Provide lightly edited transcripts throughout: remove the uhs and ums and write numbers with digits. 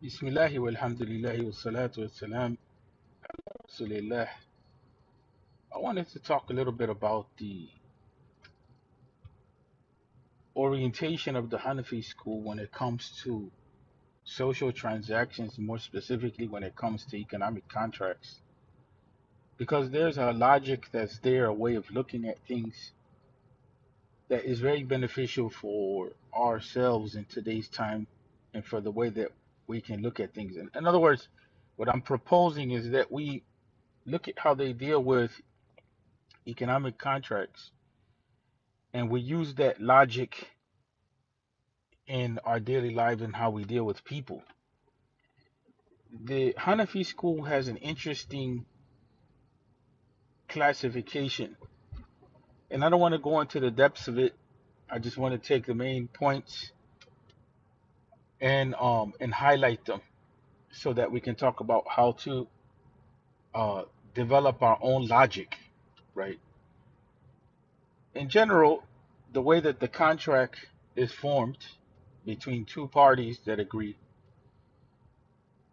Bismillahi walhamdulillahi wassalatu wassalam rasulillah. I wanted to talk a little bit about the orientation of the Hanafi school when it comes to social transactions, more specifically when it comes to economic contracts. Because there's a logic that's there, a way of looking at things that is very beneficial for ourselves in today's time and for the way that we can look at things. In other words, what I'm proposing is that we look at how they deal with economic contracts and we use that logic in our daily life and how we deal with people. The Hanafi school has an interesting classification, and I don't want to go into the depths of it. I just want to take the main points and highlight them so that we can talk about how to uh, develop our own logic, right? In general, the way that the contract is formed between two parties that agree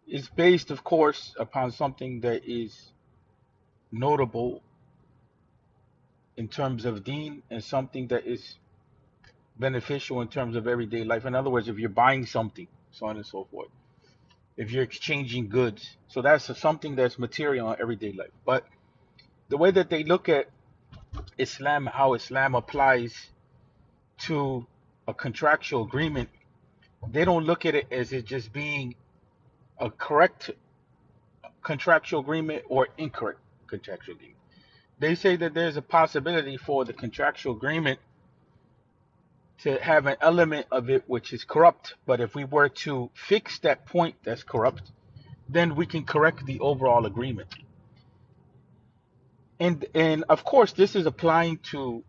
is based, of course, upon something that is notable in terms of deen and something that is beneficial in terms of everyday life. In other words, if you're buying something, so on and so forth, if you're exchanging goods, so that's something that's material in everyday life. But the way that they look at Islam, how Islam applies to a contractual agreement, they don't look at it as it just being a correct contractual agreement or incorrect contractual agreement. They say that there's a possibility for the contractual agreement to have an element of it which is corrupt. But if we were to fix that point that's corrupt, then we can correct the overall agreement. And of course, this is applying to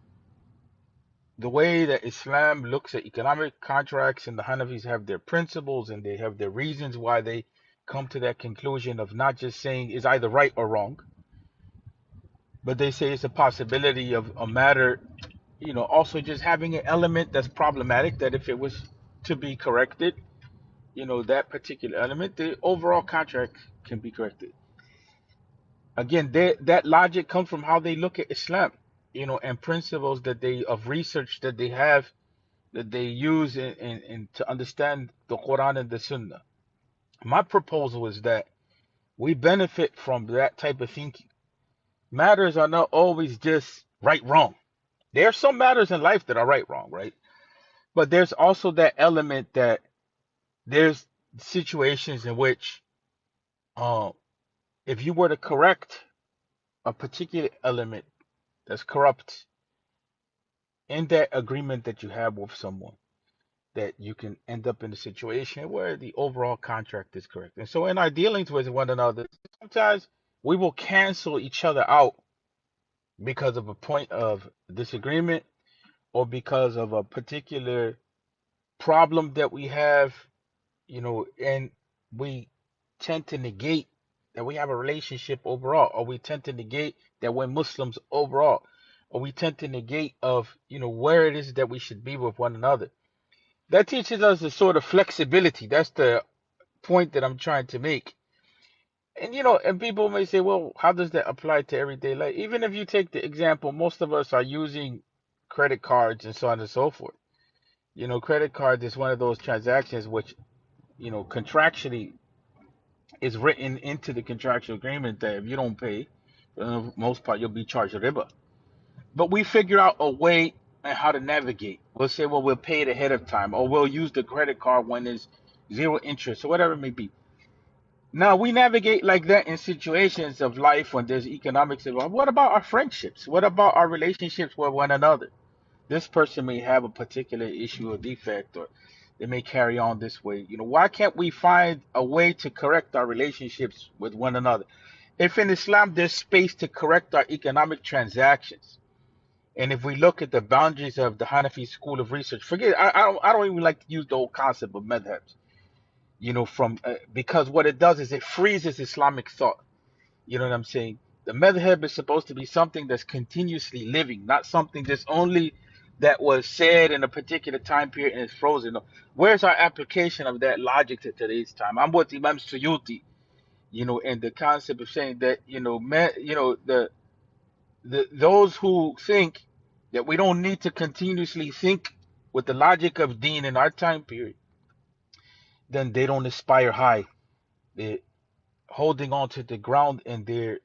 the way that Islam looks at economic contracts, and the Hanafis have their principles and they have their reasons why they come to that conclusion of not just saying is either right or wrong, but they say it's a possibility of a matter, also just having an element that's problematic, that if it was to be corrected, that particular element, the overall contract can be corrected. Again, that logic comes from how they look at Islam, and principles that they of research that they have, that they use in to understand the Quran and the Sunnah. My proposal is that we benefit from that type of thinking. Matters are not always just right wrong. There are some matters in life that are right wrong, right? But there's also that element that there's situations in which um if you were to correct a particular element that's corrupt in that agreement that you have with someone, that you can end up in a situation where the overall contract is correct. And so in our dealings with one another, sometimes we will cancel each other out because of a point of disagreement or because of a particular problem that we have, and we tend to negate that we have a relationship overall, or we tend to negate that we're Muslims overall, or we tend to negate of, where it is that we should be with one another. That teaches us a sort of flexibility. That's the point that I'm trying to make. And and people may say, well, how does that apply to everyday life? Even if you take the example, most of us are using credit cards and so on and so forth. Credit card is one of those transactions which, contractually is written into the contractual agreement that if you don't pay, for the most part, you'll be charged a riba. But we figure out a way and how to navigate. We'll say, well, we'll pay it ahead of time, or we'll use the credit card when there's zero interest, or whatever it may be. Now, we navigate like that in situations of life when there's economics involved. What about our friendships? What about our relationships with one another? This person may have a particular issue or defect, or they may carry on this way. Why can't we find a way to correct our relationships with one another? If in Islam there's space to correct our economic transactions, and if we look at the boundaries of the Hanafi school of research, forget I don't even like to use the whole concept of madhabs, from because what it does is it freezes Islamic thought. You know what I'm saying? The madhab is supposed to be something that's continuously living, not something that's only that was said in a particular time period and it's frozen. Where's our application of that logic to today's time? I'm with Imam Suyuti, and the concept of saying that, those who think that we don't need to continuously think with the logic of Deen in our time period, then they don't aspire high. They're holding on to the ground, and their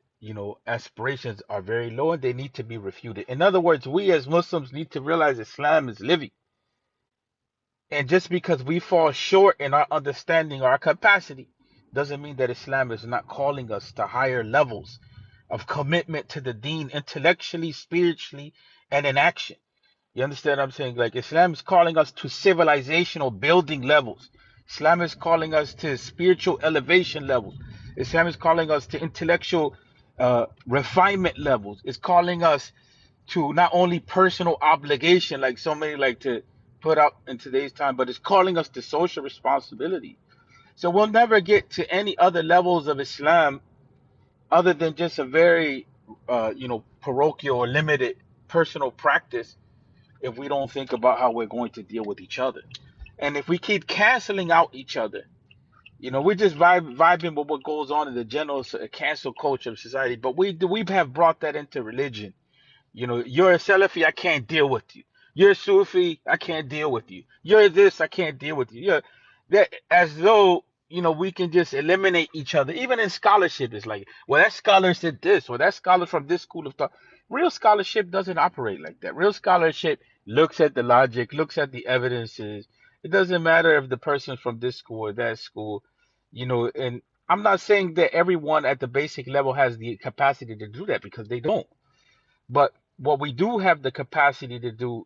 aspirations are very low, and they need to be refuted. In other words, we as Muslims need to realize Islam is living. And just because we fall short in our understanding or our capacity doesn't mean that Islam is not calling us to higher levels of commitment to the deen intellectually, spiritually, and in action. You understand what I'm saying? Like, Islam is calling us to civilizational building levels. Islam is calling us to spiritual elevation levels. Islam is calling us to intellectual refinement levels. It's calling us to not only personal obligation, like so many like to put up in today's time, but it's calling us to social responsibility. So we'll never get to any other levels of Islam other than just a very, parochial or limited personal practice if we don't think about how we're going to deal with each other. And if we keep canceling out each other, we're just vibing with what goes on in the general cancel culture of society. But we have brought that into religion. You're a Salafi, I can't deal with you. You're a Sufi, I can't deal with you. You're this, I can't deal with you. You're that, as though, we can just eliminate each other. Even in scholarship, it's like, well, that scholar said this, or that scholar from this school of thought. Real scholarship doesn't operate like that. Real scholarship looks at the logic, looks at the evidences. It doesn't matter if the person's from this school or that school, and I'm not saying that everyone at the basic level has the capacity to do that, because they don't. But what we do have the capacity to do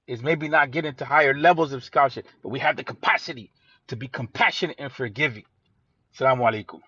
is maybe not get into higher levels of scholarship, but we have the capacity to be compassionate and forgiving. Assalamu alaikum.